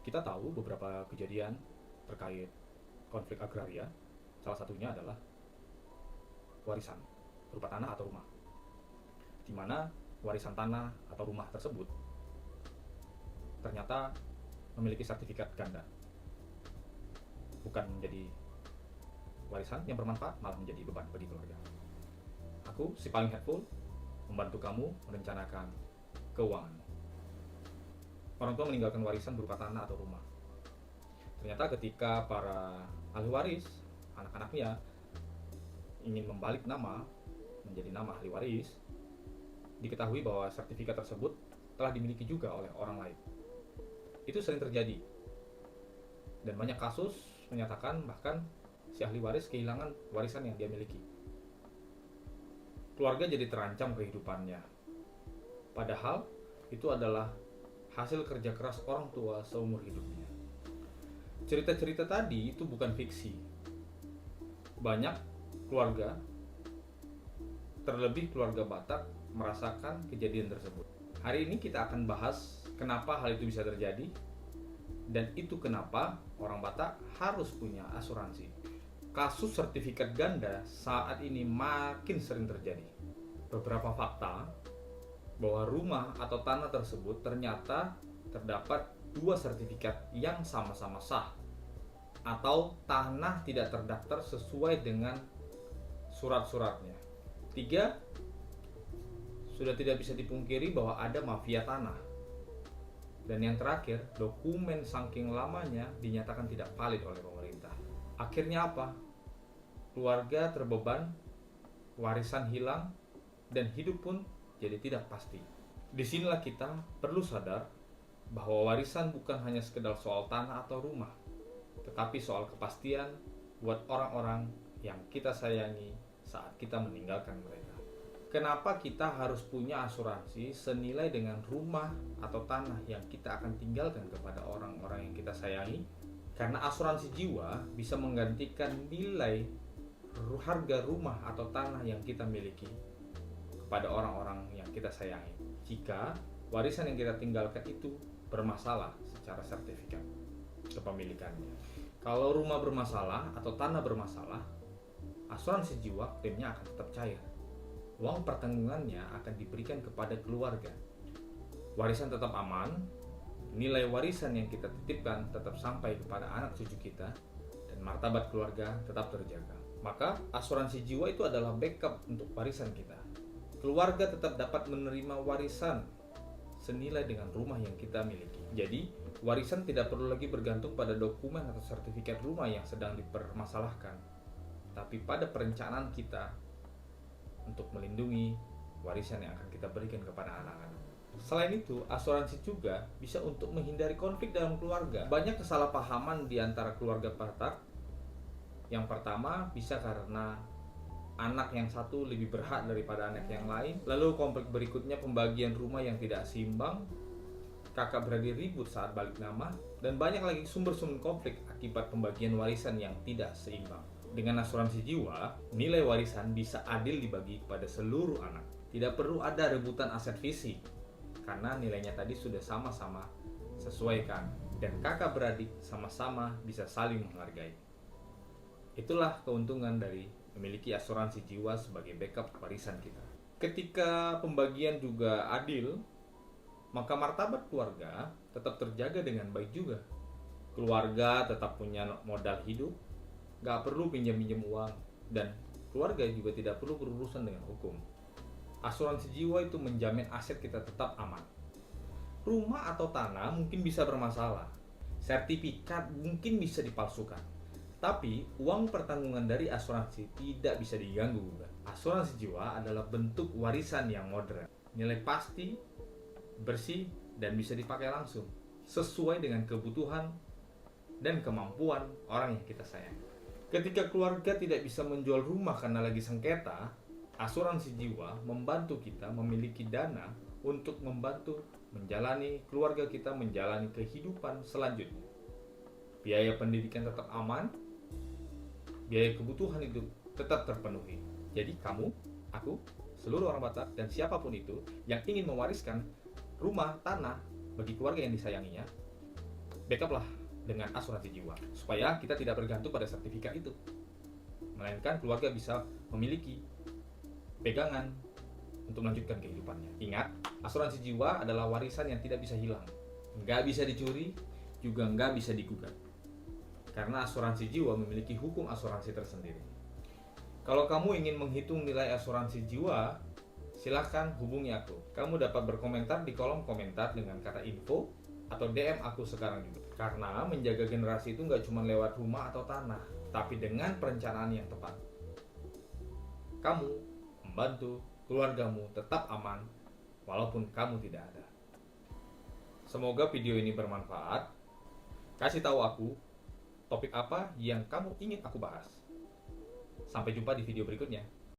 Kita tahu beberapa kejadian terkait konflik agraria. Salah satunya adalah warisan berupa tanah atau rumah, di mana warisan tanah atau rumah tersebut ternyata memiliki sertifikat ganda, bukan menjadi warisan yang bermanfaat, malah menjadi beban bagi keluarga. Aku, si paling helpful, membantu kamu merencanakan keuanganmu. Orang tua meninggalkan warisan berupa tanah atau rumah. Ternyata ketika para ahli waris, anak-anaknya ingin membalik nama menjadi nama ahli waris, diketahui bahwa sertifikat tersebut telah dimiliki juga oleh orang lain. Itu sering terjadi, dan banyak kasus menyatakan bahkan si ahli waris kehilangan warisan yang dia miliki. Keluarga jadi terancam kehidupannya, padahal itu adalah hasil kerja keras orang tua seumur hidupnya. Cerita-cerita tadi itu bukan fiksi. Banyak keluarga, terlebih keluarga Batak, merasakan kejadian tersebut. Hari ini kita akan bahas kenapa hal itu bisa terjadi, dan itu kenapa orang Batak harus punya asuransi. Kasus sertifikat ganda saat ini makin sering terjadi. Beberapa fakta bahwa rumah atau tanah tersebut ternyata terdapat dua sertifikat yang sama-sama sah, atau tanah tidak terdaftar sesuai dengan surat-suratnya. 3, sudah tidak bisa dipungkiri bahwa ada mafia tanah. Dan yang terakhir, dokumen saking lamanya dinyatakan tidak valid oleh pemerintah. Akhirnya apa? Keluarga terbeban, warisan hilang, dan hidup pun jadi tidak pasti. Disinilah kita perlu sadar bahwa warisan bukan hanya sekedar soal tanah atau rumah, tetapi soal kepastian buat orang-orang yang kita sayangi saat kita meninggalkan mereka. Kenapa kita harus punya asuransi senilai dengan rumah atau tanah yang kita akan tinggalkan kepada orang-orang yang kita sayangi? Karena asuransi jiwa bisa menggantikan nilai harga rumah atau tanah yang kita miliki kepada orang-orang yang kita sayangi jika warisan yang kita tinggalkan itu bermasalah secara sertifikat kepemilikannya. Kalau rumah bermasalah atau tanah bermasalah, asuransi jiwa klaimnya akan tetap cair. Uang pertanggungannya akan diberikan kepada keluarga. Warisan tetap aman, nilai warisan yang kita titipkan tetap sampai kepada anak cucu kita, dan martabat keluarga tetap terjaga. Maka asuransi jiwa itu adalah backup untuk warisan kita. Keluarga tetap dapat menerima warisan senilai dengan rumah yang kita miliki. Jadi, warisan tidak perlu lagi bergantung pada dokumen atau sertifikat rumah yang sedang dipermasalahkan, tapi pada perencanaan kita untuk melindungi warisan yang akan kita berikan kepada anak-anak. Selain itu, asuransi juga bisa untuk menghindari konflik dalam keluarga. Banyak kesalahpahaman di antara keluarga Batak. Yang pertama, bisa karena anak yang satu lebih berhak daripada anak yang lain. Lalu konflik berikutnya pembagian rumah yang tidak seimbang, kakak beradik ribut saat balik nama, dan banyak lagi sumber-sumber konflik akibat pembagian warisan yang tidak seimbang. Dengan asuransi jiwa, nilai warisan bisa adil dibagi kepada seluruh anak. Tidak perlu ada rebutan aset fisik, karena nilainya tadi sudah sama-sama sesuaikan, dan kakak beradik sama-sama bisa saling menghargai. Itulah keuntungan dari memiliki asuransi jiwa sebagai backup warisan kita. Ketika pembagian juga adil, maka martabat keluarga tetap terjaga dengan baik juga. Keluarga tetap punya modal hidup, gak perlu pinjam-pinjam uang, dan keluarga juga tidak perlu berurusan dengan hukum. Asuransi jiwa itu menjamin aset kita tetap aman. Rumah atau tanah mungkin bisa bermasalah, sertifikat mungkin bisa dipalsukan, tapi uang pertanggungan dari asuransi tidak bisa diganggu. Asuransi jiwa adalah bentuk warisan yang modern, nilai pasti, bersih, dan bisa dipakai langsung sesuai dengan kebutuhan dan kemampuan orang yang kita sayangi. Ketika keluarga tidak bisa menjual rumah karena lagi sengketa, asuransi jiwa membantu kita memiliki dana untuk membantu menjalani keluarga kita menjalani kehidupan selanjutnya. Biaya pendidikan tetap aman, biaya kebutuhan hidup tetap terpenuhi. Jadi kamu, aku, seluruh orang Batak, dan siapapun itu yang ingin mewariskan rumah, tanah bagi keluarga yang disayanginya, backup lah dengan asuransi jiwa supaya kita tidak bergantung pada sertifikat itu, melainkan keluarga bisa memiliki pegangan untuk melanjutkan kehidupannya. Ingat, asuransi jiwa adalah warisan yang tidak bisa hilang, nggak bisa dicuri, juga nggak bisa digugat, karena asuransi jiwa memiliki hukum asuransi tersendiri. Kalau kamu ingin menghitung nilai asuransi jiwa, silahkan hubungi aku. Kamu dapat berkomentar di kolom komentar dengan kata info atau DM aku sekarang juga. Karena menjaga generasi itu nggak cuma lewat rumah atau tanah, tapi dengan perencanaan yang tepat. Kamu membantu keluargamu tetap aman walaupun kamu tidak ada. Semoga video ini bermanfaat. Kasih tahu aku topik apa yang kamu ingin aku bahas. Sampai jumpa di video berikutnya.